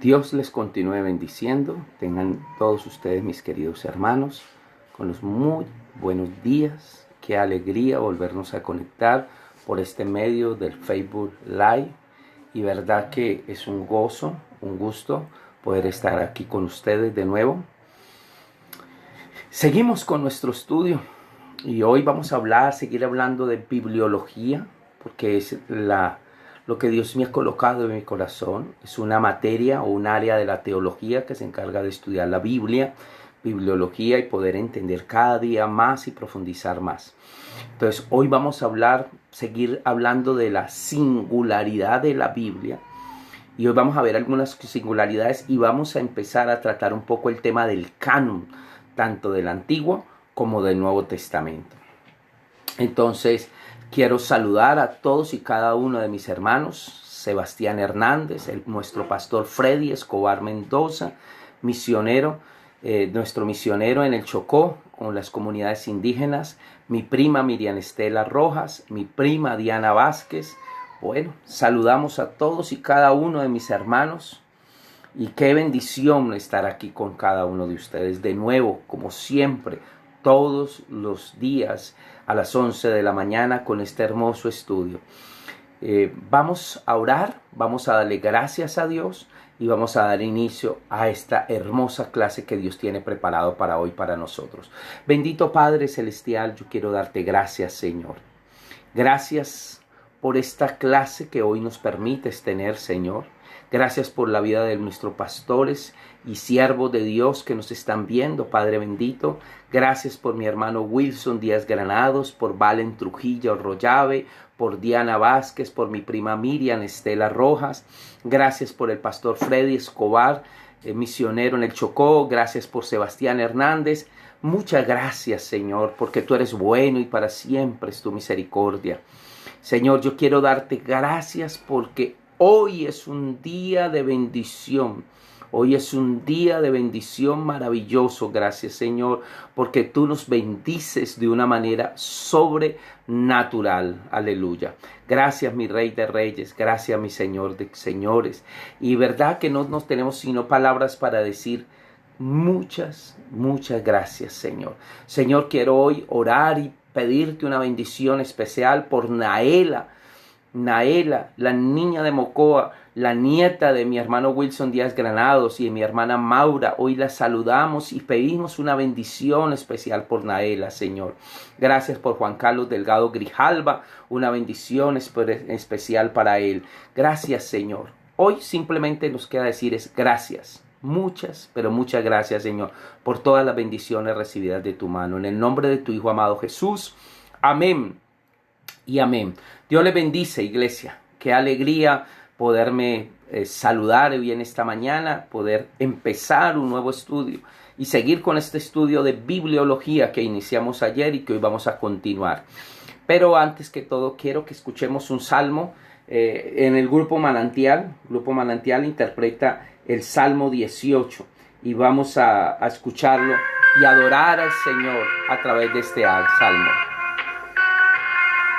Dios les continúe bendiciendo. Tengan todos ustedes, mis queridos hermanos, con los muy buenos días. Qué alegría volvernos a conectar por este medio del Facebook Live. Y verdad que es un gozo, un gusto poder estar aquí con ustedes de nuevo. Seguimos con nuestro estudio y hoy vamos a seguir hablando de bibliología, porque es lo que Dios me ha colocado en mi corazón. Es una materia o un área de la teología que se encarga de estudiar la Biblia, bibliología, y poder entender cada día más y profundizar más. Entonces hoy vamos a seguir hablando de la singularidad de la Biblia. Y hoy vamos a ver algunas singularidades y vamos a empezar a tratar un poco el tema del canon, tanto del Antiguo como del Nuevo Testamento. Entonces, quiero saludar a todos y cada uno de mis hermanos: Sebastián Hernández, nuestro pastor Freddy Escobar Mendoza, misionero, nuestro misionero en el Chocó con las comunidades indígenas, mi prima Miriam Estela Rojas, mi prima Diana Vázquez. Bueno, saludamos a todos y cada uno de mis hermanos, y qué bendición estar aquí con cada uno de ustedes de nuevo, como siempre, todos los días a las 11 de la mañana con este hermoso estudio. Vamos a orar, vamos a darle gracias a Dios y vamos a dar inicio a esta hermosa clase que Dios tiene preparado para hoy, para nosotros. Bendito Padre Celestial, yo quiero darte gracias, Señor. Gracias por esta clase que hoy nos permites tener, Señor. Gracias por la vida de nuestros pastores y siervos de Dios que nos están viendo, Padre bendito. Gracias por mi hermano Wilson Díaz Granados, por Valen Trujillo Rollave, por Diana Vázquez, por mi prima Miriam Estela Rojas. Gracias por el pastor Freddy Escobar, misionero en el Chocó. Gracias por Sebastián Hernández. Muchas gracias, Señor, porque tú eres bueno y para siempre es tu misericordia. Señor, yo quiero darte gracias porque hoy es un día de bendición. Hoy es un día de bendición maravilloso. Gracias, Señor, porque tú nos bendices de una manera sobrenatural. Aleluya. Gracias, mi Rey de Reyes. Gracias, mi Señor de Señores. Y verdad que no nos tenemos sino palabras para decir muchas gracias, Señor. Señor, quiero hoy orar y pedirte una bendición especial por Naela, la niña de Mocoa, la nieta de mi hermano Wilson Díaz Granados y de mi hermana Maura. Hoy la saludamos y pedimos una bendición especial por Naela, Señor. Gracias por Juan Carlos Delgado Grijalva, una bendición especial para él. Gracias, Señor. Hoy simplemente nos queda decir gracias. Muchas, pero muchas gracias, Señor, por todas las bendiciones recibidas de tu mano. En el nombre de tu Hijo amado Jesús. Amén y amén. Dios les bendice, iglesia. Qué alegría poderme saludar hoy en esta mañana, poder empezar un nuevo estudio y seguir con este estudio de bibliología que iniciamos ayer y que hoy vamos a continuar. Pero antes que todo, quiero que escuchemos un salmo. En el Grupo Manantial interpreta el Salmo 18 y vamos a escucharlo y adorar al Señor a través de este salmo,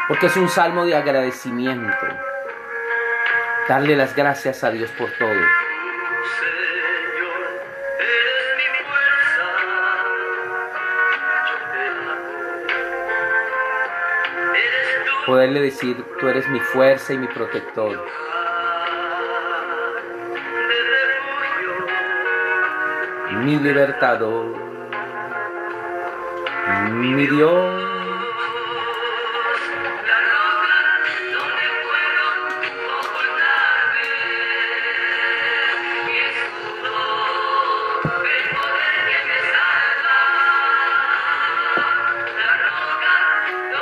porque es un salmo de agradecimiento, darle las gracias a Dios por todo. Poderle decir: tú eres mi fuerza y mi protector. Mi libertador, mi Dios.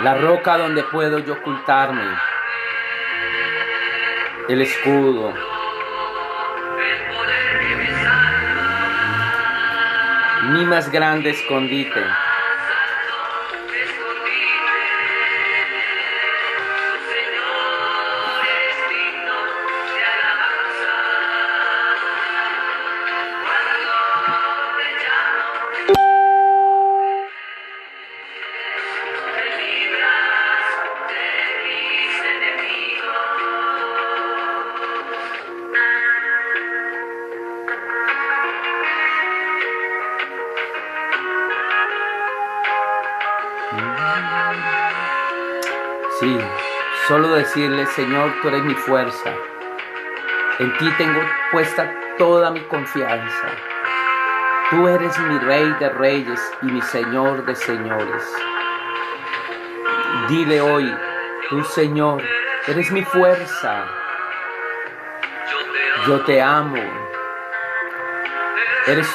La roca donde puedo yo ocultarme, el escudo, mi más grande escondite. Sí, solo decirle, Señor, tú eres mi fuerza. En ti tengo puesta toda mi confianza. Tú eres mi Rey de reyes y mi Señor de señores. Dile hoy, tú, Señor, eres mi fuerza. Yo te amo. Eres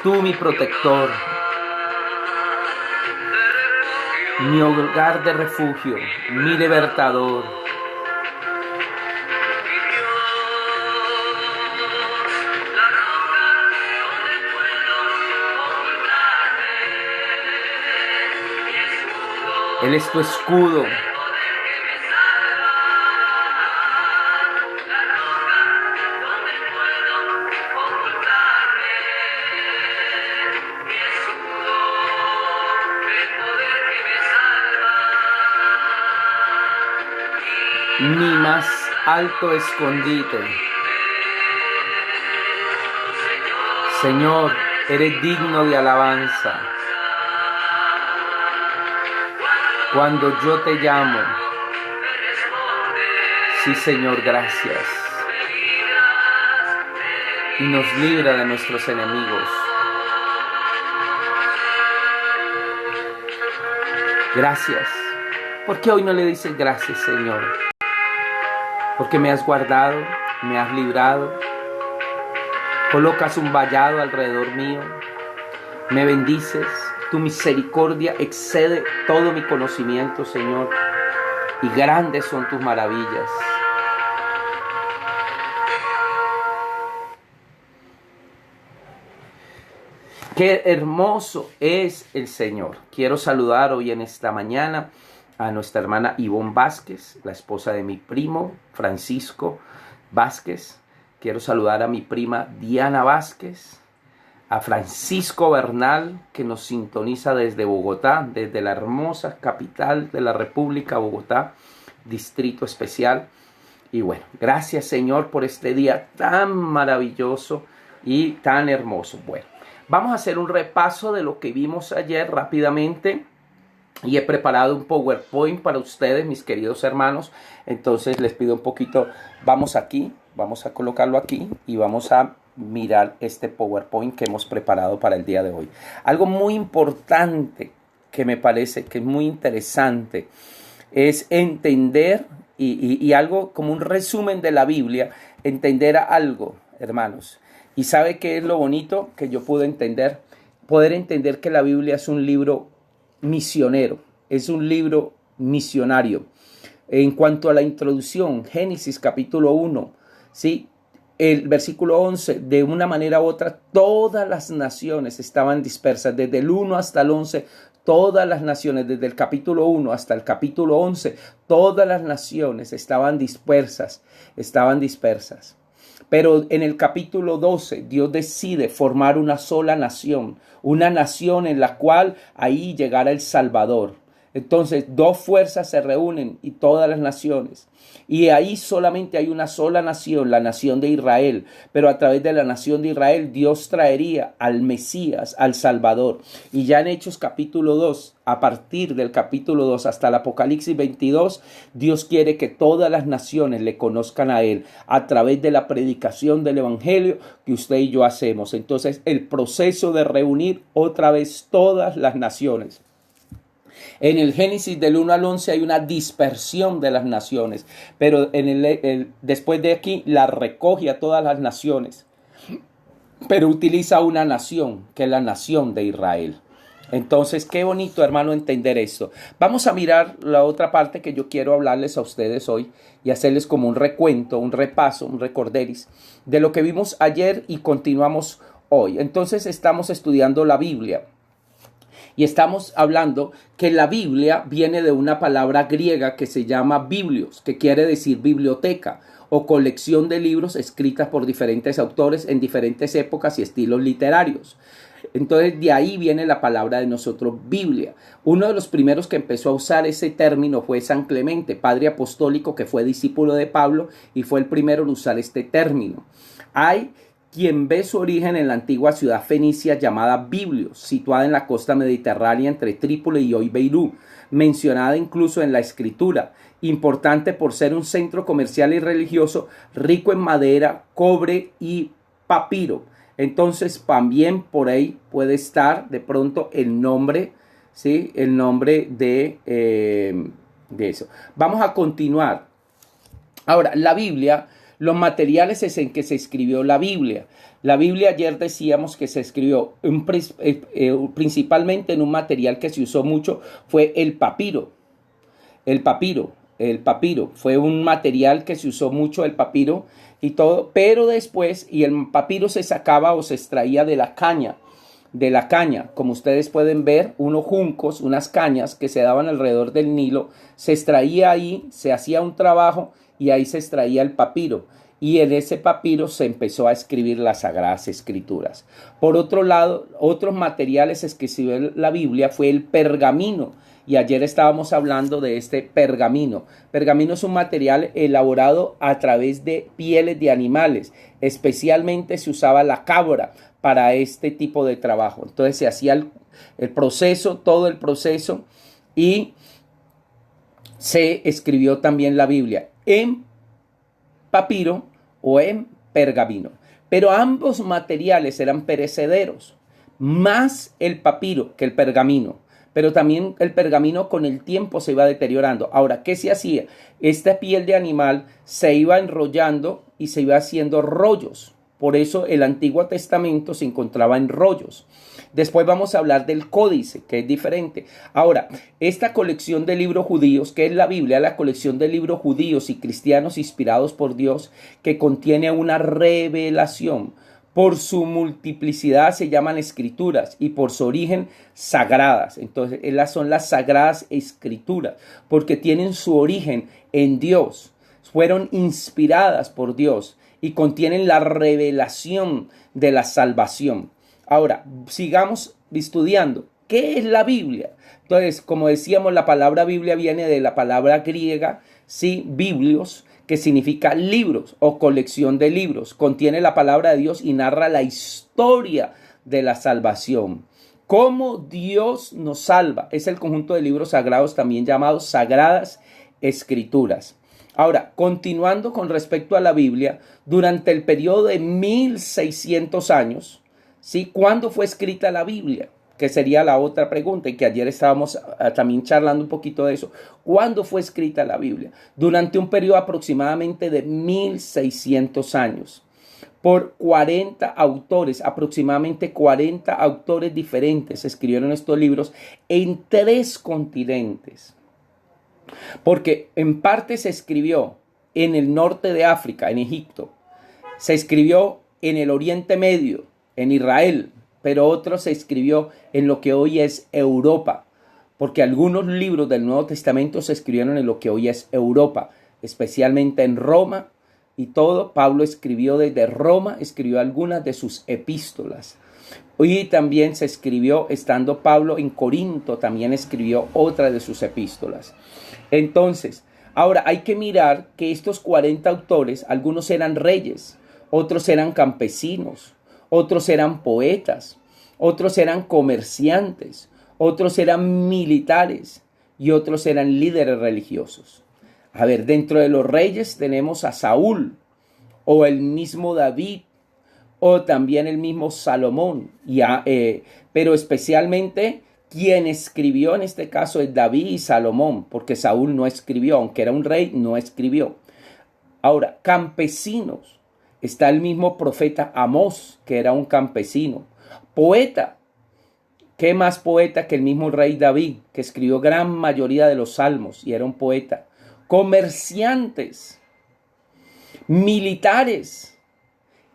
tú mi protector. Mi hogar de refugio, mi libertador. Él es tu escudo. Mi más alto escondite. Señor, eres digno de alabanza. Cuando yo te llamo, sí, Señor, gracias. Y nos libra de nuestros enemigos. Gracias. ¿Por qué hoy no le dices gracias, Señor? Porque me has guardado, me has librado. Colocas un vallado alrededor mío. Me bendices. Tu misericordia excede todo mi conocimiento, Señor. Y grandes son tus maravillas. Qué hermoso es el Señor. Quiero saludar hoy en esta mañana a nuestra hermana Ivonne Vázquez, la esposa de mi primo Francisco Vázquez. Quiero saludar a mi prima Diana Vázquez, a Francisco Bernal, que nos sintoniza desde Bogotá, desde la hermosa capital de la República, Bogotá, Distrito Especial. Y bueno, gracias, Señor, por este día tan maravilloso y tan hermoso. Bueno, vamos a hacer un repaso de lo que vimos ayer rápidamente. Y he preparado un PowerPoint para ustedes, mis queridos hermanos. Entonces les pido un poquito, vamos a colocarlo aquí y vamos a mirar este PowerPoint que hemos preparado para el día de hoy. Algo muy importante que me parece que es muy interesante es entender y algo como un resumen de la Biblia, entender algo, hermanos. ¿Y sabe qué es lo bonito que yo pude entender? Poder entender que la Biblia es un libro misionero, es un libro misionario. En cuanto a la introducción, Génesis capítulo 1, ¿sí? El versículo 11, de una manera u otra, todas las naciones estaban dispersas, desde el 1 hasta el 11, todas las naciones, desde el capítulo 1 hasta el capítulo 11, todas las naciones estaban dispersas. Pero en el capítulo 12, Dios decide formar una sola nación, una nación en la cual ahí llegará el Salvador. Entonces, dos fuerzas se reúnen y todas las naciones. Y ahí solamente hay una sola nación, la nación de Israel. Pero a través de la nación de Israel, Dios traería al Mesías, al Salvador. Y ya en Hechos capítulo 2, a partir del capítulo 2 hasta el Apocalipsis 22, Dios quiere que todas las naciones le conozcan a Él a través de la predicación del Evangelio que usted y yo hacemos. Entonces, el proceso de reunir otra vez todas las naciones. En el Génesis del 1 al 11 hay una dispersión de las naciones, pero después de aquí la recoge a todas las naciones, pero utiliza una nación, que es la nación de Israel. Entonces, qué bonito, hermano, entender esto. Vamos a mirar la otra parte que yo quiero hablarles a ustedes hoy y hacerles como un recuento, un repaso, un recorderis de lo que vimos ayer y continuamos hoy. Entonces, estamos estudiando la Biblia. Y estamos hablando que la Biblia viene de una palabra griega que se llama biblios, que quiere decir biblioteca o colección de libros escritas por diferentes autores en diferentes épocas y estilos literarios. Entonces de ahí viene la palabra de nosotros Biblia. Uno de los primeros que empezó a usar ese término fue San Clemente, padre apostólico que fue discípulo de Pablo y fue el primero en usar este término. Hay quien ve su origen en la antigua ciudad fenicia llamada Biblios, situada en la costa mediterránea entre Trípoli y hoy Beirut, mencionada incluso en la escritura, importante por ser un centro comercial y religioso rico en madera, cobre y papiro. Entonces también por ahí puede estar de pronto el nombre, ¿sí? El nombre de eso. Vamos a continuar. Ahora, la Biblia, los materiales es en que se escribió la Biblia. La Biblia ayer decíamos que se escribió principalmente en un material que se usó mucho, fue el papiro. El papiro fue un material que se usó mucho, el papiro y todo, pero después, y el papiro se sacaba o se extraía de la caña, como ustedes pueden ver, unos juncos, unas cañas que se daban alrededor del Nilo, se extraía ahí, se hacía un trabajo y ahí se extraía el papiro. Y en ese papiro se empezó a escribir las Sagradas Escrituras. Por otro lado, otros materiales que escribió la Biblia fue el pergamino. Y ayer estábamos hablando de este pergamino. Pergamino es un material elaborado a través de pieles de animales. Especialmente se usaba la cabra para este tipo de trabajo. Entonces se hacía el proceso, todo el proceso, y se escribió también la Biblia en papiro o en pergamino. Pero ambos materiales eran perecederos, más el papiro que el pergamino. Pero también el pergamino con el tiempo se iba deteriorando. Ahora, ¿qué se hacía? Esta piel de animal se iba enrollando y se iba haciendo rollos. Por eso el Antiguo Testamento se encontraba en rollos. Después vamos a hablar del códice, que es diferente. Ahora, esta colección de libros judíos, que es la Biblia, la colección de libros judíos y cristianos inspirados por Dios, que contiene una revelación. Por su multiplicidad se llaman escrituras y por su origen sagradas. Entonces, esas son las sagradas escrituras porque tienen su origen en Dios. Fueron inspiradas por Dios y contienen la revelación de la salvación. Ahora, sigamos estudiando. ¿Qué es la Biblia? Entonces, como decíamos, la palabra Biblia viene de la palabra griega, sí, biblios, que significa libros o colección de libros. Contiene la palabra de Dios y narra la historia de la salvación. Cómo Dios nos salva. Es el conjunto de libros sagrados también llamados Sagradas Escrituras. Ahora, continuando con respecto a la Biblia, durante el periodo de 1600 años, ¿sí? ¿Cuándo fue escrita la Biblia? Que sería la otra pregunta y que ayer estábamos también charlando un poquito de eso. ¿Cuándo fue escrita la Biblia? Durante un periodo aproximadamente de 1600 años. Por 40 autores, aproximadamente 40 autores diferentes escribieron estos libros en 3 continentes. Porque en parte se escribió en el norte de África, en Egipto. Se escribió en el Oriente Medio, en Israel, pero otro se escribió en lo que hoy es Europa, porque algunos libros del Nuevo Testamento se escribieron en lo que hoy es Europa, especialmente en Roma y todo. Pablo escribió desde Roma, escribió algunas de sus epístolas. Y también se escribió, estando Pablo en Corinto, también escribió otra de sus epístolas. Entonces, ahora hay que mirar que estos 40 autores, algunos eran reyes, otros eran campesinos, otros eran poetas, otros eran comerciantes, otros eran militares y otros eran líderes religiosos. A ver, dentro de los reyes tenemos a Saúl o el mismo David o también el mismo Salomón, pero especialmente quien escribió en este caso es David y Salomón, porque Saúl no escribió, aunque era un rey, no escribió. Ahora, campesinos. Está el mismo profeta Amós, que era un campesino. Poeta. ¿Qué más poeta que el mismo rey David, que escribió gran mayoría de los salmos y era un poeta? Comerciantes, militares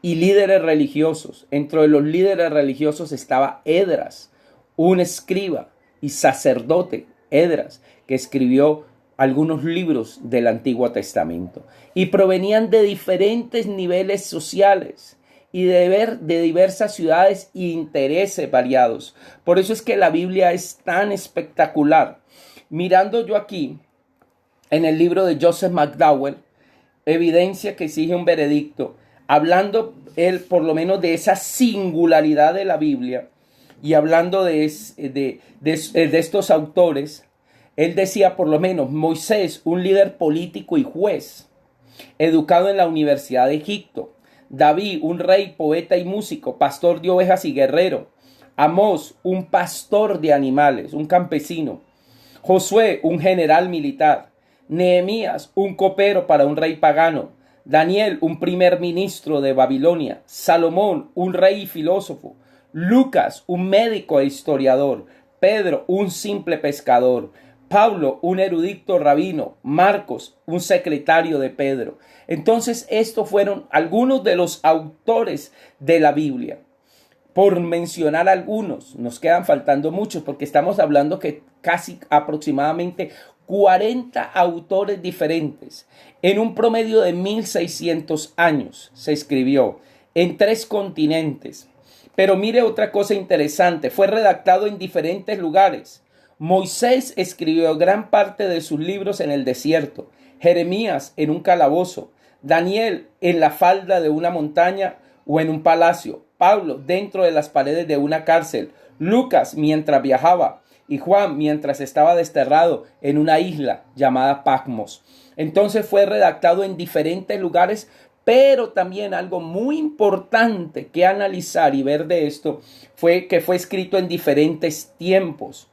y líderes religiosos. Entre los líderes religiosos estaba Esdras, un escriba y sacerdote, Esdras, que escribió algunos libros del Antiguo Testamento y provenían de diferentes niveles sociales y de diversas ciudades e intereses variados. Por eso es que la Biblia es tan espectacular. Mirando yo aquí en el libro de Joseph McDowell, evidencia que exige un veredicto. hablando él por lo menos de esa singularidad de la Biblia y hablando de estos autores, él decía por lo menos Moisés, un líder político y juez, educado en la Universidad de Egipto. David, un rey, poeta y músico, pastor de ovejas y guerrero. Amós, un pastor de animales, un campesino. Josué, un general militar. Nehemías, un copero para un rey pagano. Daniel, un primer ministro de Babilonia. Salomón, un rey y filósofo. Lucas, un médico e historiador. Pedro, un simple pescador. Pablo, un erudito rabino. Marcos, un secretario de Pedro. Entonces, estos fueron algunos de los autores de la Biblia. Por mencionar algunos, nos quedan faltando muchos porque estamos hablando que casi aproximadamente 40 autores diferentes. En un promedio de 1600 años se escribió en 3 continentes. Pero mire otra cosa interesante, fue redactado en diferentes lugares. Moisés escribió gran parte de sus libros en el desierto, Jeremías en un calabozo, Daniel en la falda de una montaña o en un palacio, Pablo dentro de las paredes de una cárcel, Lucas mientras viajaba y Juan mientras estaba desterrado en una isla llamada Patmos. Entonces fue redactado en diferentes lugares, pero también algo muy importante que analizar y ver de esto fue que fue escrito en diferentes tiempos.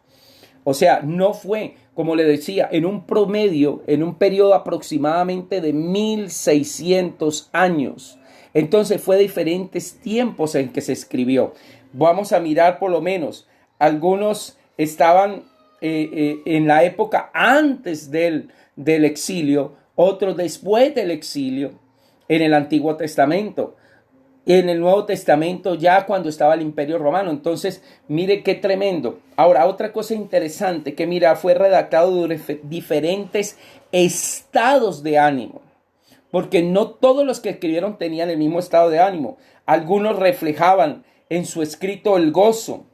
O sea, no fue, como le decía, en un promedio, en un periodo aproximadamente de 1600 años. Entonces fue diferentes tiempos en que se escribió. Vamos a mirar por lo menos, algunos estaban en la época antes del exilio, otros después del exilio en el Antiguo Testamento. En el Nuevo Testamento ya cuando estaba el Imperio Romano. Entonces, mire qué tremendo. Ahora, otra cosa interesante que mira, fue redactado durante diferentes estados de ánimo. Porque no todos los que escribieron tenían el mismo estado de ánimo. Algunos reflejaban en su escrito el gozo,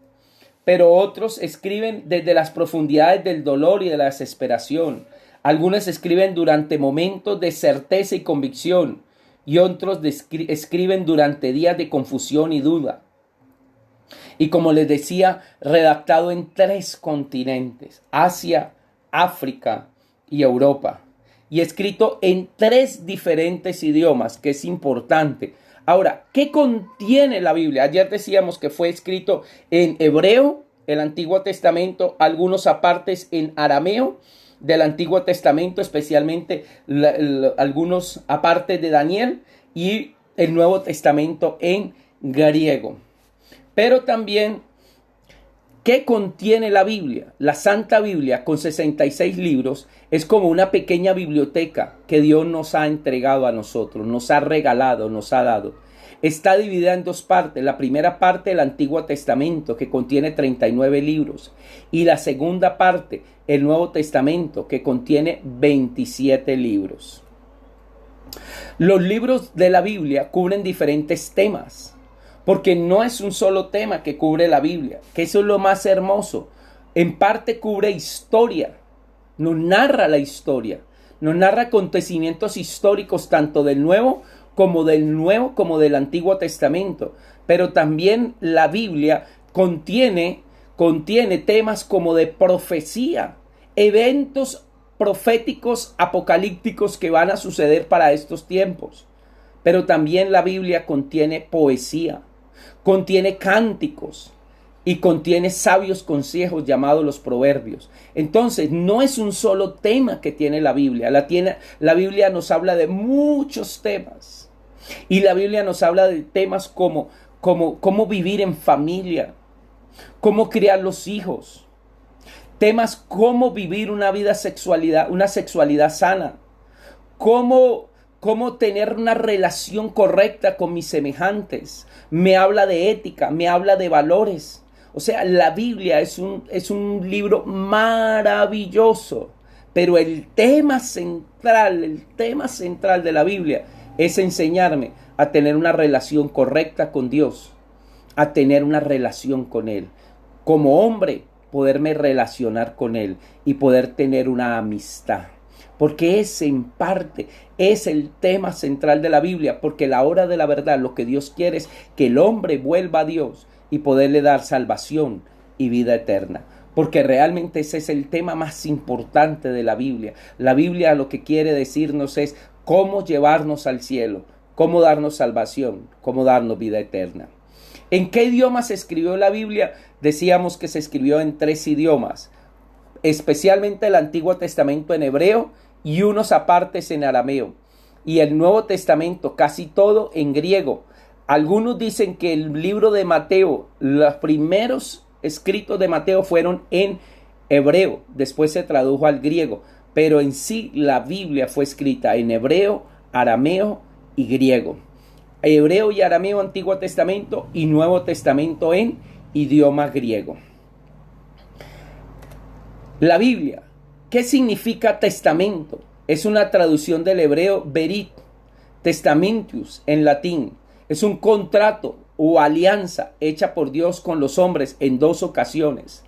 pero otros escriben desde las profundidades del dolor y de la desesperación. Algunos escriben durante momentos de certeza y convicción. Y otros escriben durante días de confusión y duda. Y como les decía, redactado en 3 continentes, Asia, África y Europa. Y escrito en 3 diferentes idiomas, que es importante. Ahora, ¿qué contiene la Biblia? Ayer decíamos que fue escrito en hebreo, el Antiguo Testamento, algunos apartes en arameo, del Antiguo Testamento, especialmente algunos apartes de Daniel y el Nuevo Testamento en griego. Pero también, ¿qué contiene la Biblia? La Santa Biblia, con 66 libros, es como una pequeña biblioteca que Dios nos ha entregado a nosotros, nos ha regalado, nos ha dado. Está dividida en 2 partes. La primera parte, el Antiguo Testamento, que contiene 39 libros. Y la segunda parte, el Nuevo Testamento, que contiene 27 libros. Los libros de la Biblia cubren diferentes temas, porque no es un solo tema que cubre la Biblia, que eso es lo más hermoso. En parte cubre historia, nos narra la historia, nos narra acontecimientos históricos tanto del Nuevo como del Antiguo Testamento. Pero también la Biblia contiene temas como de profecía, eventos proféticos apocalípticos que van a suceder para estos tiempos. Pero también la Biblia contiene poesía, contiene cánticos y contiene sabios consejos llamados los proverbios. Entonces, no es un solo tema que tiene la Biblia. La Biblia nos habla de muchos temas. Y la Biblia nos habla de temas como cómo vivir en familia, cómo criar los hijos, temas como vivir una sexualidad sana, cómo tener una relación correcta con mis semejantes. Me habla de ética, me habla de valores. O sea, la Biblia es un libro maravilloso, pero el tema central de la Biblia es enseñarme a tener una relación correcta con Dios, a tener una relación con Él. Como hombre, poderme relacionar con Él y poder tener una amistad. porque ese en parte es el tema central de la Biblia, porque la hora de la verdad lo que Dios quiere es que el hombre vuelva a Dios y poderle dar salvación y vida eterna. Porque realmente ese es el tema más importante de la Biblia. La Biblia lo que quiere decirnos es cómo llevarnos al cielo, cómo darnos salvación, cómo darnos vida eterna. ¿En qué idioma se escribió la Biblia? Decíamos que se escribió en 3 idiomas, especialmente el Antiguo Testamento en hebreo y unos apartes en arameo. Y el Nuevo Testamento casi todo en griego. Algunos dicen que el libro de Mateo, los primeros escritos de Mateo fueron en hebreo, después se tradujo al griego, pero en sí la Biblia fue escrita en hebreo, arameo y griego. Hebreo y arameo, Antiguo Testamento, y Nuevo Testamento en idioma griego. La Biblia, ¿qué significa testamento? Es una traducción del hebreo berit, testamentus en latín. Es un contrato o alianza hecha por Dios con los hombres en 2 ocasiones.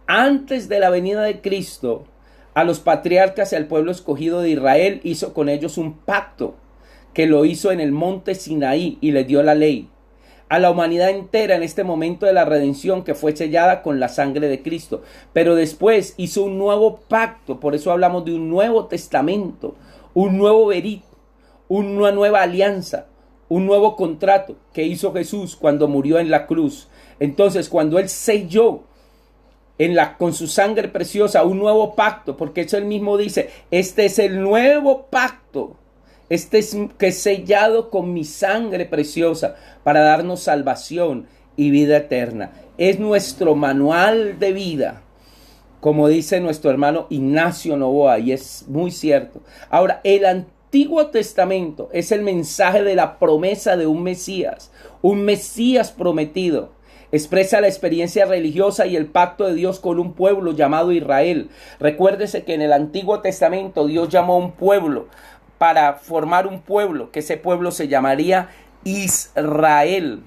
Antes de la venida de Cristo, a los patriarcas y al pueblo escogido de Israel hizo con ellos un pacto que lo hizo en el monte Sinaí y les dio la ley. A la humanidad entera en este momento de la redención que fue sellada con la sangre de Cristo. Pero después hizo un nuevo pacto, por eso hablamos de un nuevo testamento, un nuevo berit, una nueva alianza, un nuevo contrato que hizo Jesús cuando murió en la cruz. Entonces, cuando Él selló con su sangre preciosa un nuevo pacto, porque eso Él mismo dice, este es el nuevo pacto, este es que es sellado con mi sangre preciosa para darnos salvación y vida eterna. Es nuestro manual de vida, como dice nuestro hermano Ignacio Noboa, y es muy cierto. Ahora, el Antiguo Testamento es el mensaje de la promesa de un Mesías prometido. Expresa la experiencia religiosa y el pacto de Dios con un pueblo llamado Israel. Recuérdese que en el Antiguo Testamento Dios llamó a un pueblo para formar un pueblo, que ese pueblo se llamaría Israel.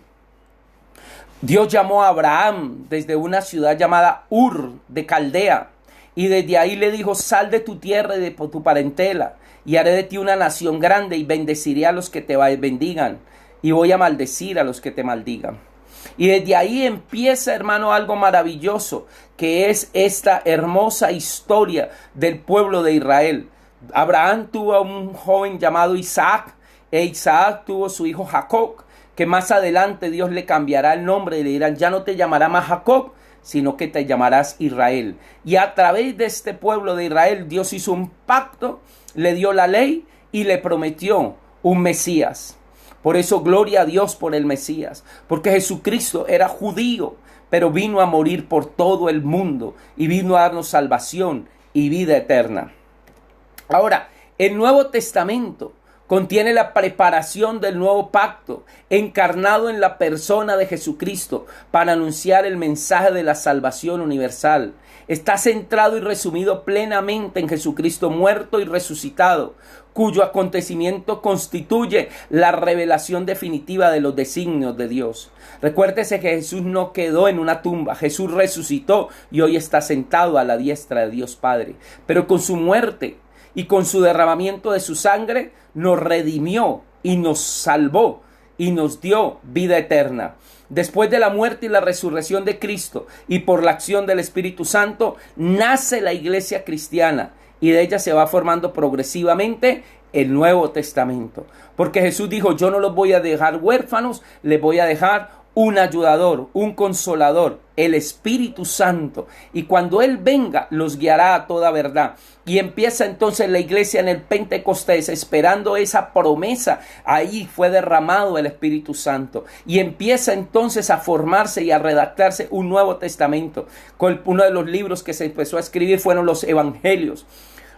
Dios llamó a Abraham desde una ciudad llamada Ur de Caldea, y desde ahí le dijo: sal de tu tierra y de tu parentela, y haré de ti una nación grande, y bendeciré a los que te bendigan, y voy a maldecir a los que te maldigan. Y desde ahí empieza, hermano, algo maravilloso, que es esta hermosa historia del pueblo de Israel. Abraham tuvo a un joven llamado Isaac, e Isaac tuvo su hijo Jacob, que más adelante Dios le cambiará el nombre y le dirán: ya no te llamará más Jacob, sino que te llamarás Israel. Y a través de este pueblo de Israel Dios hizo un pacto, le dio la ley y le prometió un Mesías. Por eso gloria a Dios por el Mesías, porque Jesucristo era judío, pero vino a morir por todo el mundo y vino a darnos salvación y vida eterna. Ahora, el Nuevo Testamento contiene la preparación del nuevo pacto, encarnado en la persona de Jesucristo, para anunciar el mensaje de la salvación universal. Está centrado y resumido plenamente en Jesucristo muerto y resucitado, cuyo acontecimiento constituye la revelación definitiva de los designios de Dios. Recuérdese que Jesús no quedó en una tumba, Jesús resucitó y hoy está sentado a la diestra de Dios Padre. Pero con su muerte y con su derramamiento de su sangre nos redimió y nos salvó y nos dio vida eterna. Después de la muerte y la resurrección de Cristo y por la acción del Espíritu Santo, nace la iglesia cristiana y de ella se va formando progresivamente el Nuevo Testamento. Porque Jesús dijo: yo no los voy a dejar huérfanos, les voy a dejar un ayudador, un consolador, el Espíritu Santo. Y cuando Él venga, los guiará a toda verdad. Y empieza entonces la iglesia en el Pentecostés, esperando esa promesa. Ahí fue derramado el Espíritu Santo. Y empieza entonces a formarse y a redactarse un Nuevo Testamento. Uno de los libros que se empezó a escribir fueron los Evangelios.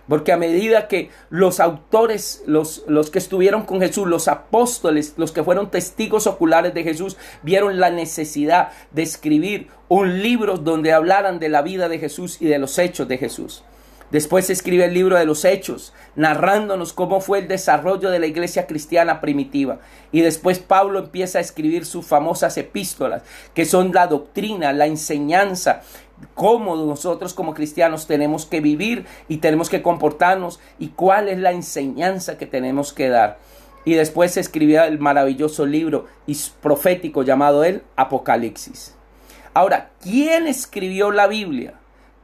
Porque a medida que los autores, los que estuvieron con Jesús, los apóstoles, los que fueron testigos oculares de Jesús, vieron la necesidad de escribir un libro donde hablaran de la vida de Jesús y de los hechos de Jesús. Después escribe el libro de los Hechos, narrándonos cómo fue el desarrollo de la iglesia cristiana primitiva. Y después Pablo empieza a escribir sus famosas epístolas, que son la doctrina, la enseñanza, cómo nosotros como cristianos tenemos que vivir y tenemos que comportarnos y cuál es la enseñanza que tenemos que dar. Y después se escribió el maravilloso libro profético llamado el Apocalipsis. Ahora, ¿quién escribió la Biblia?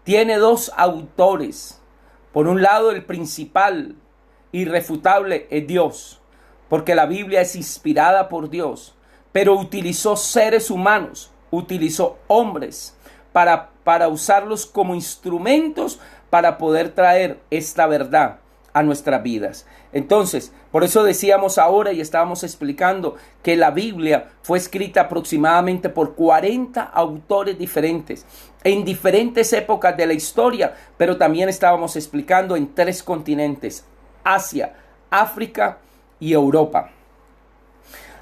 Tiene dos autores. Por un lado, el principal, irrefutable, es Dios, porque la Biblia es inspirada por Dios, pero utilizó seres humanos, utilizó hombres para usarlos como instrumentos para poder traer esta verdad a nuestras vidas. Entonces, por eso decíamos ahora y estábamos explicando que la Biblia fue escrita aproximadamente por 40 autores diferentes en diferentes épocas de la historia, pero también estábamos explicando en 3 continentes: Asia, África y Europa.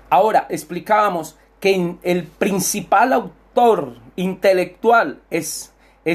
Ahora explicábamos que el principal autor intelectual es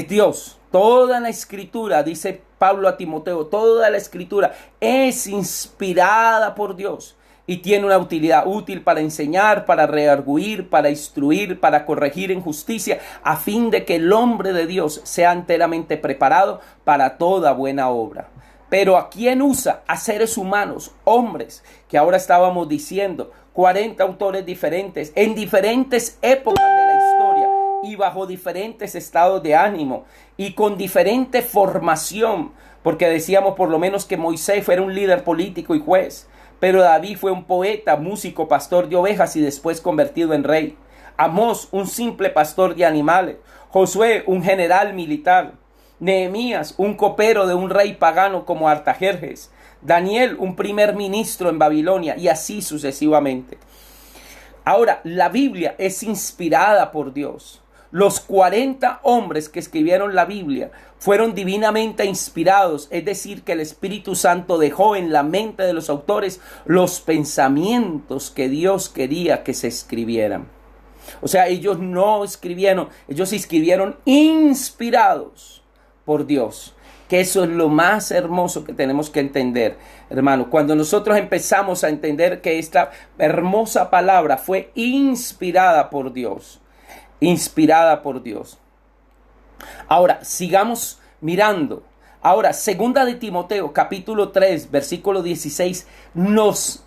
Dios. Toda la escritura, dice Pablo a Timoteo, toda la escritura es inspirada por Dios y tiene una utilidad útil para enseñar, para redarguir, para instruir, para corregir en justicia, a fin de que el hombre de Dios sea enteramente preparado para toda buena obra. Pero ¿a quién usa? A seres humanos, hombres, que ahora estábamos diciendo, 40 autores diferentes, en diferentes épocas de la historia y bajo diferentes estados de ánimo y con diferente formación, porque decíamos por lo menos que Moisés era un líder político y juez, pero David fue un poeta, músico, pastor de ovejas y después convertido en rey. Amós, un simple pastor de animales. Josué, un general militar. Nehemías, un copero de un rey pagano como Artajerjes. Daniel, un primer ministro en Babilonia, y así sucesivamente. Ahora, la Biblia es inspirada por Dios. Los 40 hombres que escribieron la Biblia fueron divinamente inspirados, es decir, que el Espíritu Santo dejó en la mente de los autores los pensamientos que Dios quería que se escribieran. O sea, ellos no escribieron, ellos escribieron inspirados por Dios. Que eso es lo más hermoso que tenemos que entender, hermano. Cuando nosotros empezamos a entender que esta hermosa palabra fue inspirada por Dios. Inspirada por Dios. Ahora, sigamos mirando. Ahora, segunda de Timoteo, capítulo 3, versículo 16, nos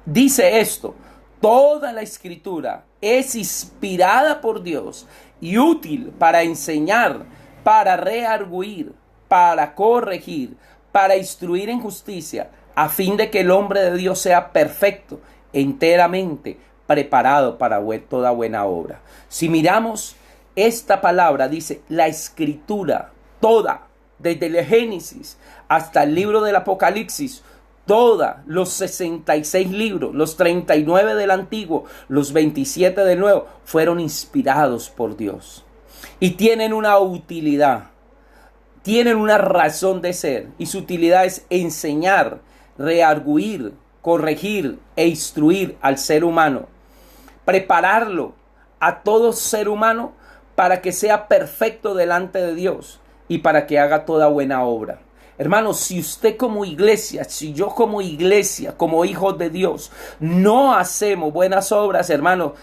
dice esto: toda la escritura es inspirada por Dios y útil para enseñar, para redarguir, para corregir, para instruir en justicia, a fin de que el hombre de Dios sea perfecto, enteramente preparado para toda buena obra. Si miramos esta palabra, dice la escritura, toda, desde el Génesis hasta el libro del Apocalipsis, toda, los 66 libros, los 39 del Antiguo, los 27 del Nuevo, fueron inspirados por Dios. Y tienen una utilidad, tienen una razón de ser, y su utilidad es enseñar, redarguir, corregir e instruir al ser humano, prepararlo a todo ser humano para que sea perfecto delante de Dios y para que haga toda buena obra. Hermanos, si usted como iglesia, si yo como iglesia, como hijos de Dios, no hacemos buenas obras, hermanos,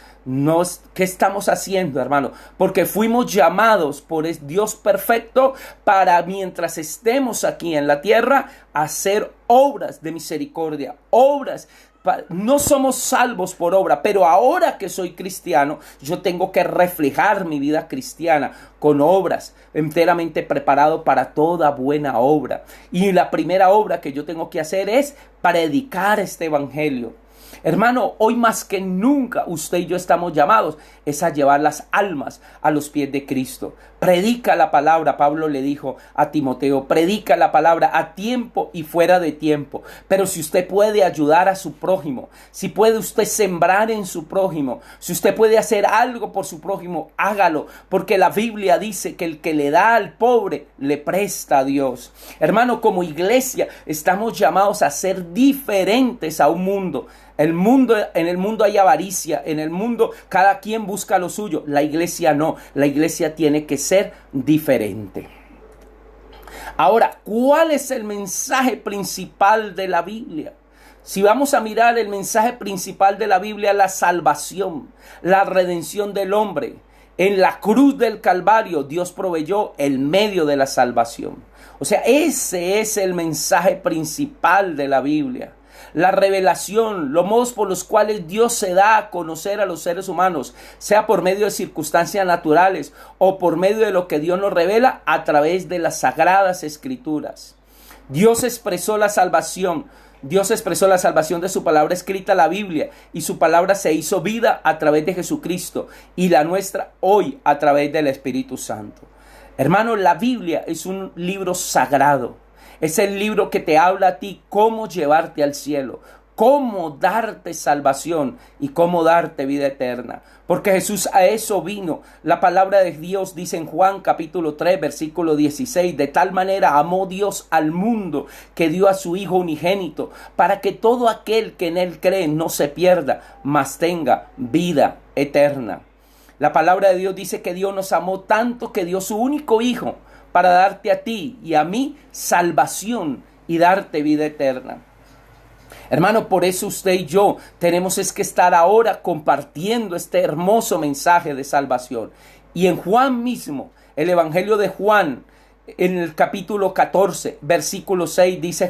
¿qué estamos haciendo, hermano? Porque fuimos llamados por Dios perfecto para, mientras estemos aquí en la tierra, hacer obras de misericordia, obras. No somos salvos por obra, pero ahora que soy cristiano, yo tengo que reflejar mi vida cristiana con obras, enteramente preparado para toda buena obra. Y la primera obra que yo tengo que hacer es predicar este evangelio. Hermano, hoy más que nunca usted y yo estamos llamados es a llevar las almas a los pies de Cristo. Predica la palabra, Pablo le dijo a Timoteo, predica la palabra a tiempo y fuera de tiempo. Pero si usted puede ayudar a su prójimo, si puede usted sembrar en su prójimo, si usted puede hacer algo por su prójimo, hágalo, porque la Biblia dice que el que le da al pobre le presta a Dios. Hermano, como iglesia estamos llamados a ser diferentes a un mundo. En el mundo hay avaricia, en el mundo cada quien busca lo suyo. La iglesia no, la iglesia tiene que ser diferente. Ahora, ¿cuál es el mensaje principal de la Biblia? Si vamos a mirar el mensaje principal de la Biblia, la salvación, la redención del hombre. En la cruz del Calvario, Dios proveyó el medio de la salvación. O sea, ese es el mensaje principal de la Biblia. La revelación, los modos por los cuales Dios se da a conocer a los seres humanos, sea por medio de circunstancias naturales o por medio de lo que Dios nos revela a través de las sagradas escrituras. Dios expresó la salvación de su palabra escrita, la Biblia, y su palabra se hizo vida a través de Jesucristo y la nuestra hoy a través del Espíritu Santo. Hermano, la Biblia es un libro sagrado. Es el libro que te habla a ti cómo llevarte al cielo, cómo darte salvación y cómo darte vida eterna. Porque Jesús a eso vino. La palabra de Dios dice en Juan capítulo 3 versículo 16, de tal manera amó Dios al mundo que dio a su Hijo unigénito, para que todo aquel que en él cree no se pierda, mas tenga vida eterna. La palabra de Dios dice que Dios nos amó tanto que dio su único Hijo para darte a ti y a mí salvación y darte vida eterna. Hermano, por eso usted y yo tenemos que estar ahora compartiendo este hermoso mensaje de salvación. Y en Juan mismo, el Evangelio de Juan, en el capítulo 14, versículo 6, dice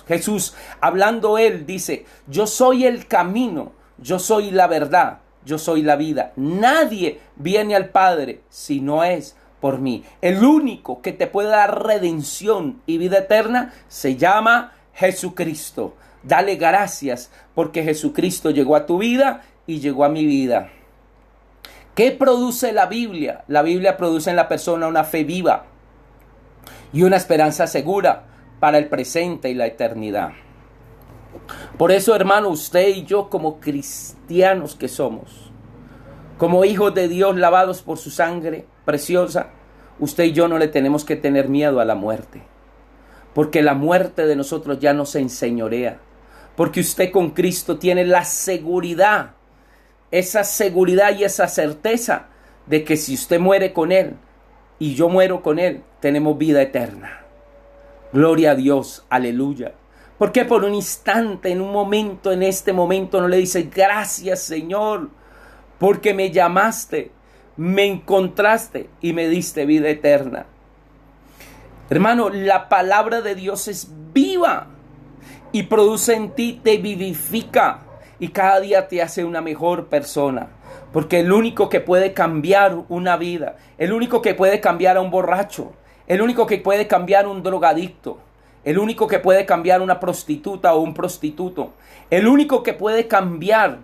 Jesús, hablando él, dice, yo soy el camino, yo soy la verdad, yo soy la vida. Nadie viene al Padre si no es por mí. El único que te puede dar redención y vida eterna se llama Jesucristo. Dale gracias porque Jesucristo llegó a tu vida y llegó a mi vida. ¿Qué produce la Biblia? La Biblia produce en la persona una fe viva y una esperanza segura para el presente y la eternidad. Por eso, hermano, usted y yo como cristianos que somos, como hijos de Dios lavados por su sangre preciosa, usted y yo no le tenemos que tener miedo a la muerte. Porque la muerte de nosotros ya no se enseñorea. Porque usted con Cristo tiene la seguridad, esa seguridad y esa certeza de que si usted muere con Él y yo muero con Él, tenemos vida eterna. Gloria a Dios, aleluya. Porque por un instante, en un momento, en este momento, no le dice gracias Señor, porque me llamaste, me encontraste y me diste vida eterna. Hermano, la palabra de Dios es viva y produce en ti, te vivifica y cada día te hace una mejor persona. Porque el único que puede cambiar una vida, el único que puede cambiar a un borracho, el único que puede cambiar a un drogadicto, el único que puede cambiar a una prostituta o un prostituto, el único que puede cambiar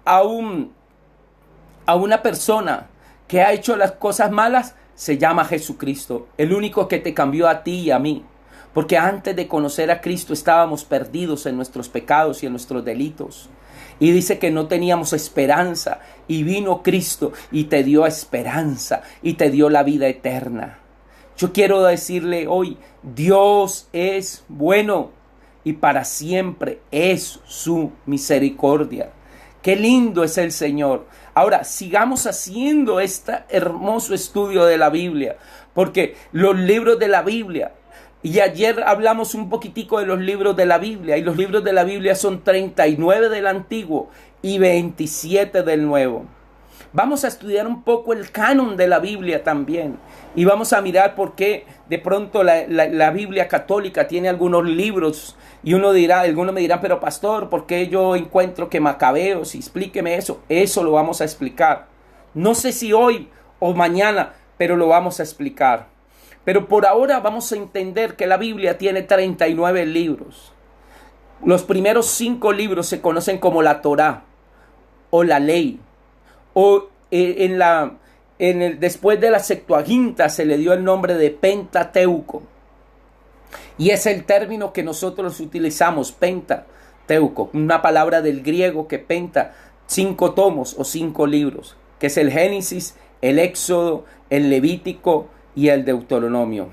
a una persona que ha hecho las cosas malas, se llama Jesucristo. El único que te cambió a ti y a mí. Porque antes de conocer a Cristo estábamos perdidos en nuestros pecados y en nuestros delitos. Y dice que no teníamos esperanza. Y vino Cristo y te dio esperanza y te dio la vida eterna. Yo quiero decirle hoy, Dios es bueno y para siempre es su misericordia. Qué lindo es el Señor. Ahora, sigamos haciendo este hermoso estudio de la Biblia, porque los libros de la Biblia, y ayer hablamos un poquitico de los libros de la Biblia, y los libros de la Biblia son 39 del Antiguo y 27 del Nuevo. Vamos a estudiar un poco el canon de la Biblia también, y vamos a mirar por qué de pronto la Biblia católica tiene algunos libros. Y algunos me dirán, pero pastor, ¿por qué yo encuentro que Macabeos? Explíqueme eso. Eso lo vamos a explicar. No sé si hoy o mañana, pero lo vamos a explicar. Pero por ahora vamos a entender que la Biblia tiene 39 libros. Los primeros 5 libros se conocen como la Torá o la ley. O después de la Septuaginta se le dio el nombre de Pentateuco. Y es el término que nosotros utilizamos, Pentateuco, una palabra del griego que penta, 5 tomos o 5 libros, que es el Génesis, el Éxodo, el Levítico y el Deuteronomio.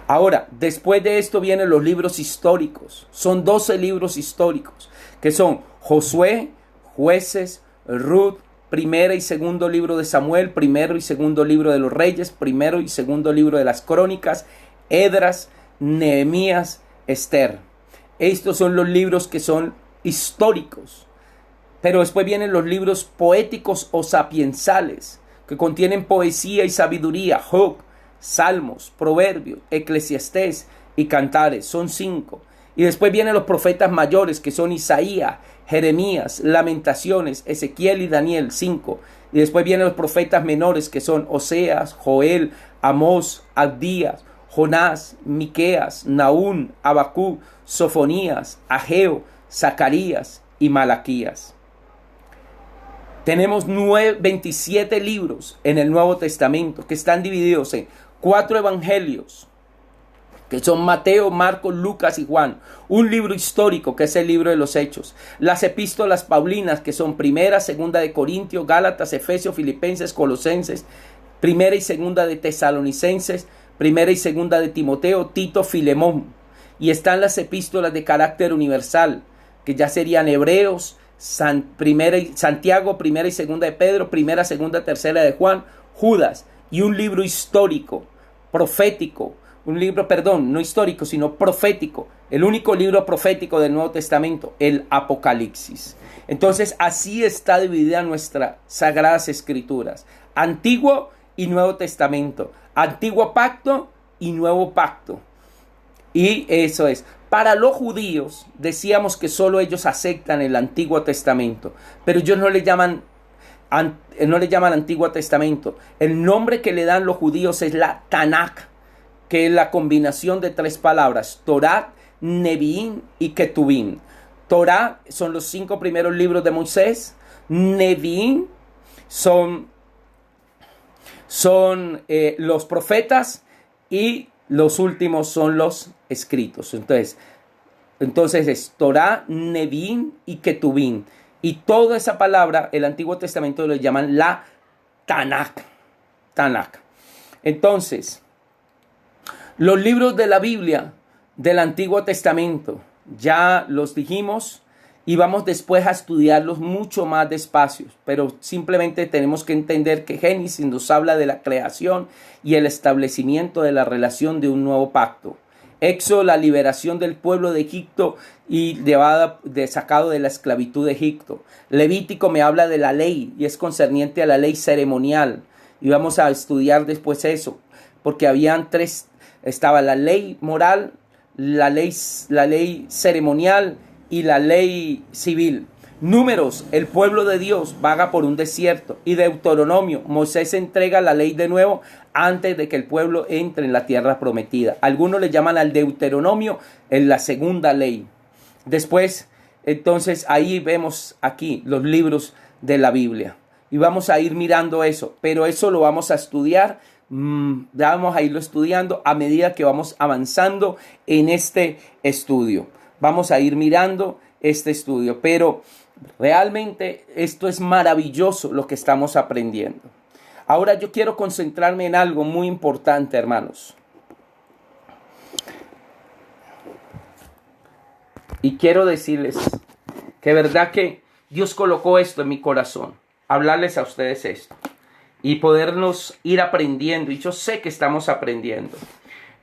Ahora, después de esto vienen los libros históricos. Son 12 libros históricos, que son Josué, Jueces, Ruth, primera y segundo libro de Samuel, primero y segundo libro de los Reyes, primero y segundo libro de las Crónicas, Esdras, Nehemías, Esther. Estos son los libros que son históricos. Pero después vienen los libros poéticos o sapiensales, que contienen poesía y sabiduría, Job, Salmos, Proverbios, Eclesiastés y Cantares. Son 5. Y después vienen los profetas mayores, que son Isaías, Jeremías, Lamentaciones, Ezequiel y Daniel, 5. Y después vienen los profetas menores, que son Oseas, Joel, Amós, Abdías, Jonás, Miqueas, Nahum, Habacuc, Sofonías, Ageo, Zacarías y Malaquías. Tenemos 27 libros en el Nuevo Testamento que están divididos en 4 evangelios, que son Mateo, Marcos, Lucas y Juan. Un libro histórico, que es el libro de los Hechos. Las epístolas paulinas, que son primera, segunda de Corintios, Gálatas, Efesios, Filipenses, Colosenses, primera y segunda de Tesalonicenses, primera y segunda de Timoteo, Tito, Filemón. Y están las epístolas de carácter universal, que ya serían Hebreos, Santiago, primera y segunda de Pedro, primera, segunda, tercera de Juan, Judas. Y un libro histórico, profético, un libro, perdón, no histórico, sino profético, el único libro profético del Nuevo Testamento, el Apocalipsis. Entonces, así está dividida nuestras Sagradas Escrituras, Antiguo y Nuevo Testamento, Antiguo Pacto y Nuevo Pacto. Y eso es, para los judíos, decíamos que solo ellos aceptan el Antiguo Testamento, pero ellos no le llaman Antiguo Testamento. El nombre que le dan los judíos es la Tanakh, que es la combinación de 3 palabras, Torah, Nevi'im y Ketuvim. Torah son los 5 primeros libros de Moisés, Nevi'im son los profetas y los últimos son los escritos. Entonces es Torah, Nevi'im y Ketuvim. Y toda esa palabra, el Antiguo Testamento lo llaman la Tanakh. Entonces, los libros de la Biblia del Antiguo Testamento, ya los dijimos, y vamos después a estudiarlos mucho más despacio, pero simplemente tenemos que entender que Génesis nos habla de la creación y el establecimiento de la relación de un nuevo pacto. Éxodo, la liberación del pueblo de Egipto y sacado de la esclavitud de Egipto. Levítico me habla de la ley y es concerniente a la ley ceremonial. Y vamos a estudiar después eso, porque habían 3, estaba la ley moral, la ley ceremonial y la ley civil. Números, el pueblo de Dios vaga por un desierto. Y Deuteronomio, Moisés entrega la ley de nuevo antes de que el pueblo entre en la tierra prometida. Algunos le llaman al Deuteronomio en la segunda ley. Después, entonces, ahí vemos aquí los libros de la Biblia. Y vamos a ir mirando eso, pero eso lo vamos a estudiar. Vamos a irlo estudiando a medida que vamos avanzando en este estudio. Vamos a ir mirando este estudio, pero realmente esto es maravilloso lo que estamos aprendiendo. Ahora yo quiero concentrarme en algo muy importante, hermanos. Y quiero decirles que verdad que Dios colocó esto en mi corazón, hablarles a ustedes esto y podernos ir aprendiendo. Y yo sé que estamos aprendiendo.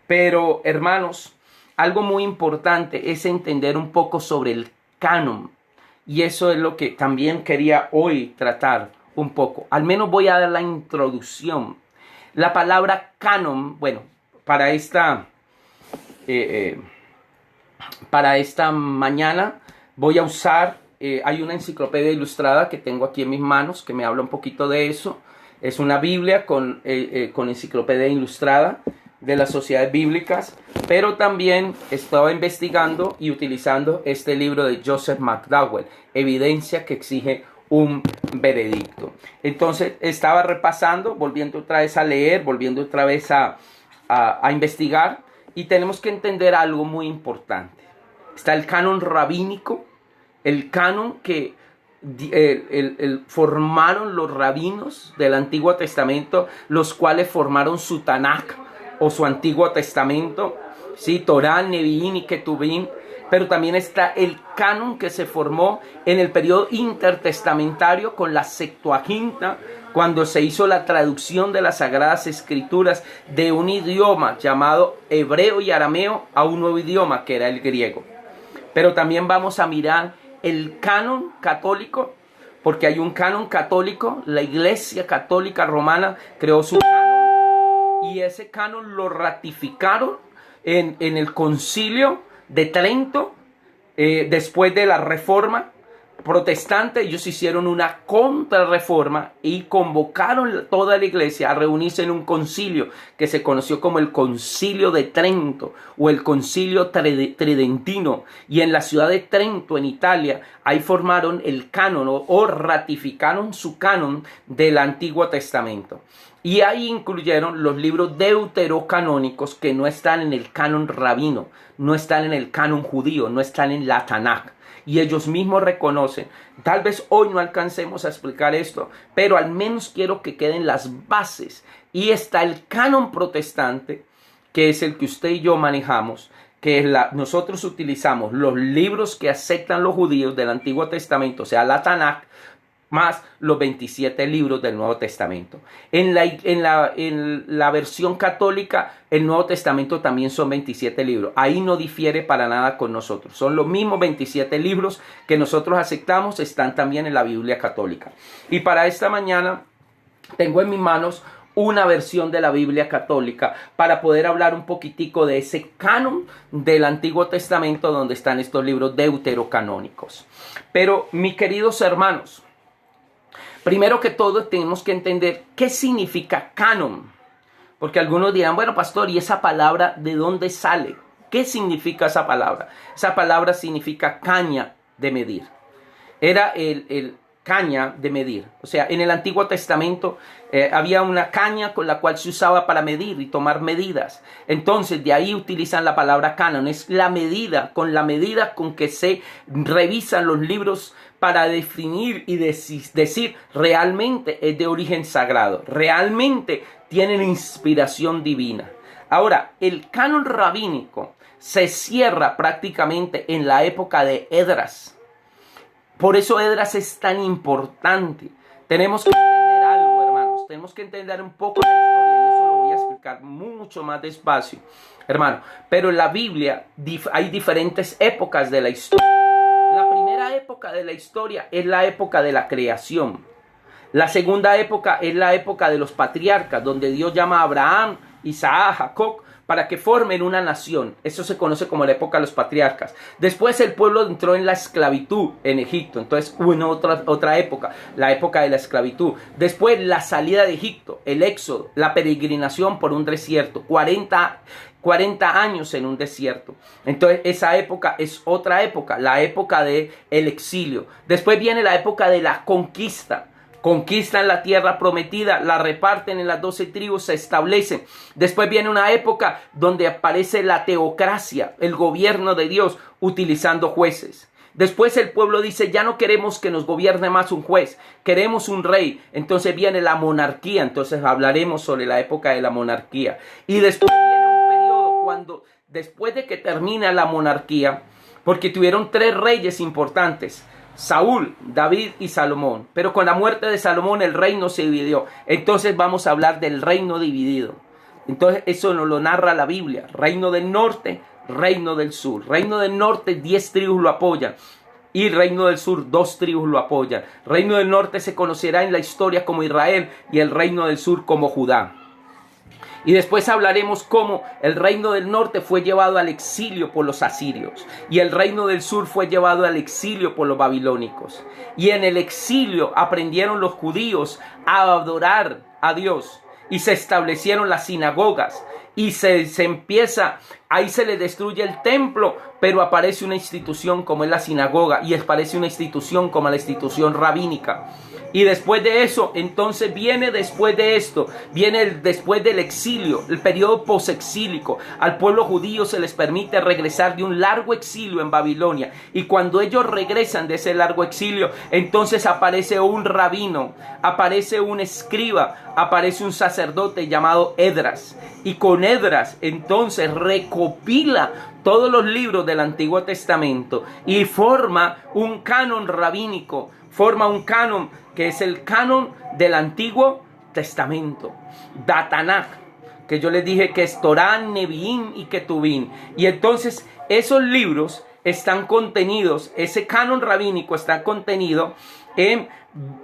Pero, hermanos, algo muy importante es entender un poco sobre el canon. Y eso es lo que también quería hoy tratar un poco. Al menos voy a dar la introducción. La palabra canon, bueno, para esta mañana voy a usar, hay una enciclopedia ilustrada que tengo aquí en mis manos que me habla un poquito de eso. Es una Biblia con enciclopedia ilustrada de las sociedades bíblicas, pero también estaba investigando y utilizando este libro de Joseph McDowell, Evidencia que exige un veredicto. Entonces estaba repasando, volviendo otra vez a leer, volviendo otra vez a investigar, y tenemos que entender algo muy importante. Está el canon rabínico, el canon que formaron los rabinos del Antiguo Testamento, los cuales formaron su Tanakh o su Antiguo Testamento, ¿sí? Torah, Nevi'im y Ketuvim. pero también está el canon que se formó en el periodo intertestamentario con la Septuaginta, cuando se hizo la traducción de las Sagradas Escrituras de un idioma llamado hebreo y arameo a un nuevo idioma que era el griego. Pero también vamos a mirar el canon católico, porque hay un canon católico. La Iglesia Católica Romana creó su canon y ese canon lo ratificaron en el Concilio de Trento, después de la Reforma Protestante. Ellos hicieron una contrarreforma y convocaron toda la iglesia a reunirse en un concilio que se conoció como el Concilio de Trento o el Concilio Tridentino, y en la ciudad de Trento, en Italia, ahí formaron el canon o ratificaron su canon del Antiguo Testamento. Y ahí incluyeron los libros deuterocanónicos que no están en el canon rabino, no están en el canon judío, no están en la Tanaj. Y ellos mismos reconocen, tal vez hoy no alcancemos a explicar esto, pero al menos quiero que queden las bases. Y está el canon protestante, que es el que usted y yo manejamos, que es nosotros utilizamos los libros que aceptan los judíos del Antiguo Testamento, o sea, la Tanaj, más los 27 libros del Nuevo Testamento. En la versión católica, el Nuevo Testamento también son 27 libros. Ahí no difiere para nada con nosotros. Son los mismos 27 libros que nosotros aceptamos, están también en la Biblia católica. Y para esta mañana tengo en mis manos una versión de la Biblia católica para poder hablar un poquitico de ese canon del Antiguo Testamento donde están estos libros deuterocanónicos. Pero, mis queridos hermanos, primero que todo tenemos que entender qué significa canon. Porque algunos dirán, bueno, pastor, ¿y esa palabra de dónde sale? ¿Qué significa esa palabra? Esa palabra significa caña de medir. Era el caña de medir. O sea, en el Antiguo Testamento había una caña con la cual se usaba para medir y tomar medidas. Entonces, de ahí utilizan la palabra canon. Es la medida con que se revisan los libros para definir y decir realmente es de origen sagrado, realmente tienen inspiración divina. Ahora, el canon rabínico se cierra prácticamente en la época de Esdras. Por eso Esdras es tan importante. Tenemos que entender algo, hermanos. Tenemos que entender un poco la historia y eso lo voy a explicar mucho más despacio, hermano. Pero en la Biblia hay diferentes épocas de la historia. La primera época de la historia es la época de la creación. La segunda época es la época de los patriarcas, donde Dios llama a Abraham, Isaac, Jacob, para que formen una nación. Eso se conoce como la época de los patriarcas. Después el pueblo entró en la esclavitud en Egipto. Entonces hubo otra época, la época de la esclavitud. Después la salida de Egipto, el éxodo, la peregrinación por un desierto, 40 años en un desierto. Entonces esa época es otra época, la época del exilio. Después viene la época de la conquista. Conquistan la tierra prometida, la reparten en las 12 tribus, se establecen. Después viene una época donde aparece la teocracia, el gobierno de Dios, utilizando jueces. Después el pueblo dice, ya no queremos que nos gobierne más un juez, queremos un rey. Entonces viene la monarquía, entonces hablaremos sobre la época de la monarquía. Y después viene un periodo cuando, después de que termina la monarquía, porque tuvieron 3 reyes importantes, Saúl, David y Salomón. Pero con la muerte de Salomón el reino se dividió. Entonces vamos a hablar del reino dividido. Entonces eso nos lo narra la Biblia. Reino del norte, reino del sur. Reino del norte, 10 tribus lo apoyan. Y reino del sur, 2 tribus lo apoyan. Reino del norte se conocerá en la historia como Israel y el reino del sur como Judá. Y después hablaremos cómo el reino del norte fue llevado al exilio por los asirios. Y el reino del sur fue llevado al exilio por los babilónicos. Y en el exilio aprendieron los judíos a adorar a Dios. Y se establecieron las sinagogas. Y ahí se le destruye el templo, pero aparece una institución como es la sinagoga. Y aparece una institución como la institución rabínica. Y después de eso, entonces después del exilio, el periodo posexílico. Al pueblo judío se les permite regresar de un largo exilio en Babilonia. Y cuando ellos regresan de ese largo exilio, entonces aparece un rabino, aparece un escriba, aparece un sacerdote llamado Esdras. Y con Esdras, entonces recopila todos los libros del Antiguo Testamento y forma un canon rabínico, forma un canon que es el canon del Antiguo Testamento, Datanaj, que yo les dije que es Torá, Neviín y Ketubín. Y entonces esos libros están contenidos, ese canon rabínico está contenido en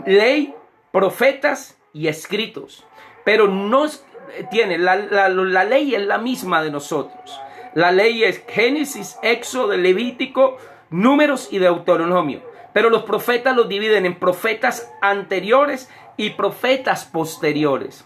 ley, profetas y escritos. Pero no tiene, la ley es la misma de nosotros. La ley es Génesis, Éxodo, Levítico, Números y Deuteronomio. Pero los profetas los dividen en profetas anteriores y profetas posteriores.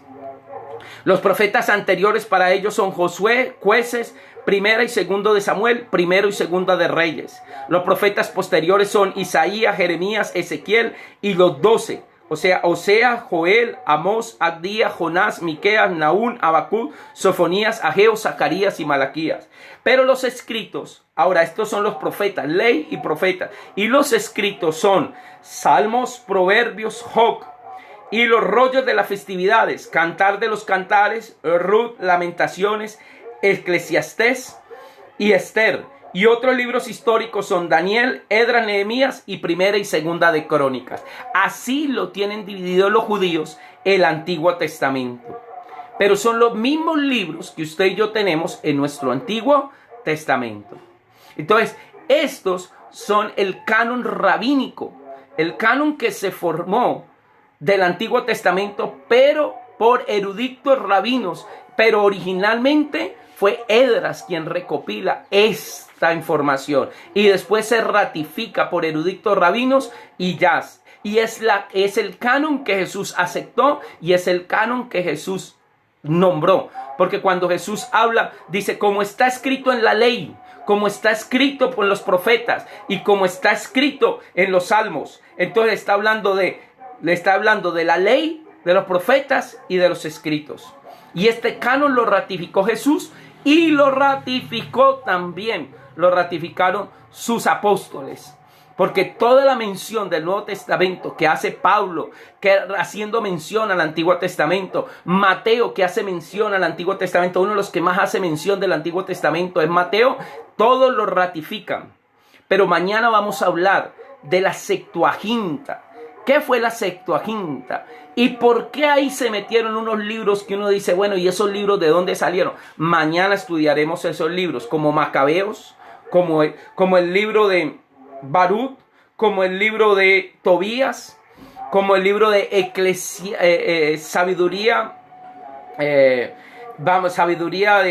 Los profetas anteriores para ellos son Josué, Jueces, Primera y Segundo de Samuel, Primero y Segunda de Reyes. Los profetas posteriores son Isaías, Jeremías, Ezequiel y los 12. O sea, Osea, Joel, Amós, Abdías, Jonás, Miqueas, Nahum, Habacuc, Sofonías, Ageo, Zacarías y Malaquías. Pero los escritos, ahora estos son los profetas, ley y profetas. Y los escritos son Salmos, Proverbios, Job. Y los rollos de las festividades, Cantar de los Cantares, Ruth, Lamentaciones, Eclesiastés y Esther. Y otros libros históricos son Daniel, Esdras, Nehemías y Primera y Segunda de Crónicas. Así lo tienen dividido los judíos el Antiguo Testamento. Pero son los mismos libros que usted y yo tenemos en nuestro Antiguo Testamento. Entonces, estos son el canon rabínico, el canon que se formó del Antiguo Testamento, pero por eruditos rabinos. Pero originalmente fue Esdras quien recopila esta información y después se ratifica por eruditos rabinos y ya. Y es el canon que Jesús aceptó y es el canon que Jesús nombró. Porque cuando Jesús habla, dice, como está escrito en la ley, como está escrito por los profetas y como está escrito en los salmos. Entonces le está hablando de la ley, de los profetas y de los escritos. Y este canon lo ratificó Jesús y lo ratificaron sus apóstoles. Porque toda la mención del Nuevo Testamento que hace Pablo, que haciendo mención al Antiguo Testamento, Mateo que hace mención al Antiguo Testamento, uno de los que más hace mención del Antiguo Testamento es Mateo, todos lo ratifican. Pero mañana vamos a hablar de la Septuaginta. ¿Qué fue la Septuaginta? ¿Y por qué ahí se metieron unos libros que uno dice, bueno, ¿y esos libros de dónde salieron? Mañana estudiaremos esos libros, como Macabeos, como el libro de Baruch, como el libro de Tobías, como el libro de sabiduría, sabiduría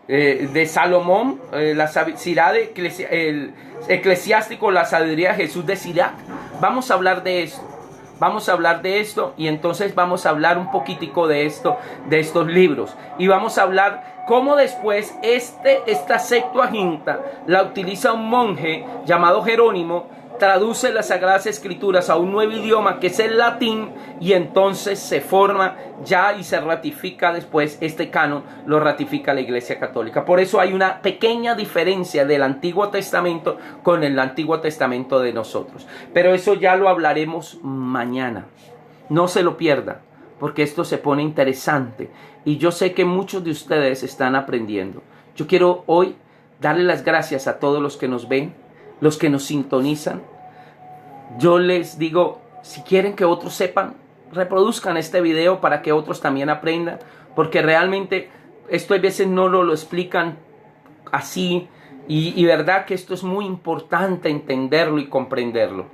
de Salomón, la Sirá el eclesiástico, la sabiduría de Jesús de Sirach. Vamos a hablar de esto. Vamos a hablar de esto y entonces vamos a hablar un poquitico de estos libros. Y vamos a hablar cómo después esta Septuaginta la utiliza un monje llamado Jerónimo, traduce las Sagradas Escrituras a un nuevo idioma que es el latín y entonces se forma ya y se ratifica después este canon, lo ratifica la Iglesia Católica. Por eso hay una pequeña diferencia del Antiguo Testamento con el Antiguo Testamento de nosotros. Pero eso ya lo hablaremos mañana. No se lo pierda, porque esto se pone interesante y yo sé que muchos de ustedes están aprendiendo. Yo quiero hoy darle las gracias a todos los que nos ven, los que nos sintonizan. Yo les digo, si quieren que otros sepan, reproduzcan este video para que otros también aprendan, porque realmente esto a veces no lo explican así y verdad que esto es muy importante entenderlo y comprenderlo.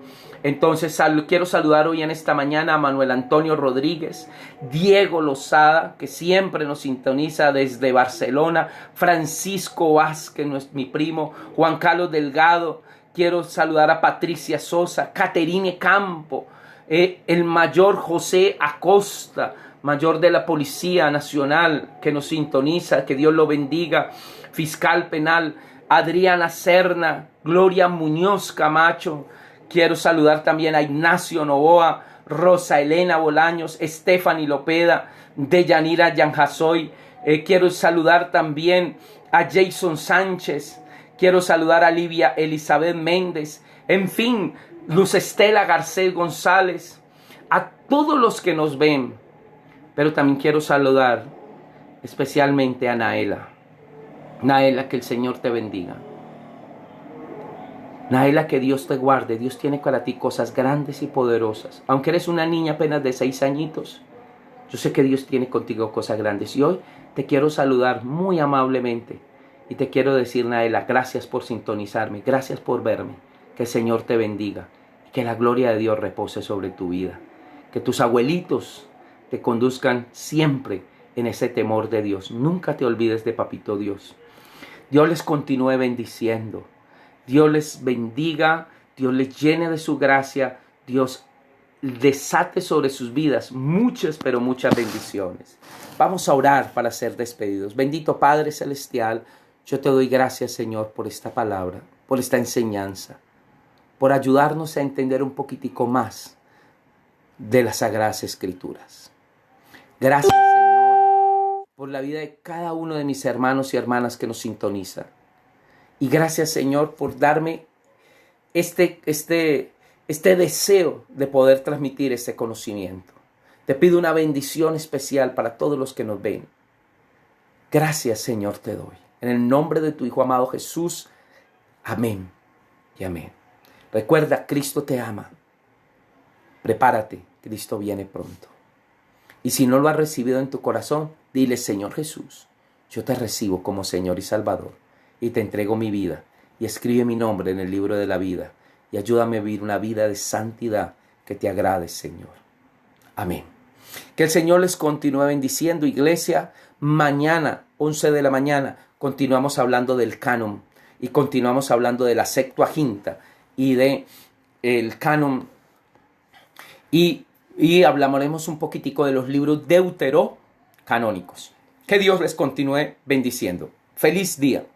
Entonces quiero saludar hoy en esta mañana a Manuel Antonio Rodríguez, Diego Lozada, que siempre nos sintoniza desde Barcelona, Francisco Vázquez, mi primo, Juan Carlos Delgado. Quiero saludar a Patricia Sosa, Caterine Campo, el mayor José Acosta, mayor de la Policía Nacional, que nos sintoniza, que Dios lo bendiga, fiscal penal, Adriana Serna, Gloria Muñoz Camacho. Quiero saludar también a Ignacio Novoa, Rosa Elena Bolaños, Stephanie Lopeda, Deyanira Yanjasoy. Quiero saludar también a Jason Sánchez. Quiero saludar a Livia Elizabeth Méndez. En fin, Luz Estela Garcés González. A todos los que nos ven. Pero también quiero saludar especialmente a Naela. Naela, que el Señor te bendiga. Naela, que Dios te guarde. Dios tiene para ti cosas grandes y poderosas. Aunque eres una niña apenas de 6 añitos, yo sé que Dios tiene contigo cosas grandes. Y hoy te quiero saludar muy amablemente. Y te quiero decir, Naela, gracias por sintonizarme. Gracias por verme. Que el Señor te bendiga. Y que la gloria de Dios repose sobre tu vida. Que tus abuelitos te conduzcan siempre en ese temor de Dios. Nunca te olvides de Papito Dios. Dios les continúe bendiciendo. Dios les bendiga. Dios les llene de su gracia. Dios desate sobre sus vidas muchas, pero muchas bendiciones. Vamos a orar para ser despedidos. Bendito Padre Celestial, yo te doy gracias, Señor, por esta palabra, por esta enseñanza, por ayudarnos a entender un poquitico más de las Sagradas Escrituras. Gracias, Señor, por la vida de cada uno de mis hermanos y hermanas que nos sintonizan. Y gracias, Señor, por darme este deseo de poder transmitir este conocimiento. Te pido una bendición especial para todos los que nos ven. Gracias, Señor, te doy. En el nombre de tu Hijo amado Jesús. Amén y amén. Recuerda, Cristo te ama. Prepárate, Cristo viene pronto. Y si no lo has recibido en tu corazón, dile: Señor Jesús, yo te recibo como Señor y Salvador y te entrego mi vida, y escribe mi nombre en el libro de la vida, y ayúdame a vivir una vida de santidad que te agrade, Señor. Amén. Que el Señor les continúe bendiciendo, iglesia. Mañana, 11 de la mañana, continuamos hablando del canon y continuamos hablando de la Septuaginta y de el canon y hablaremos un poquitico de los libros deuterocanónicos. Que Dios les continúe bendiciendo. Feliz día.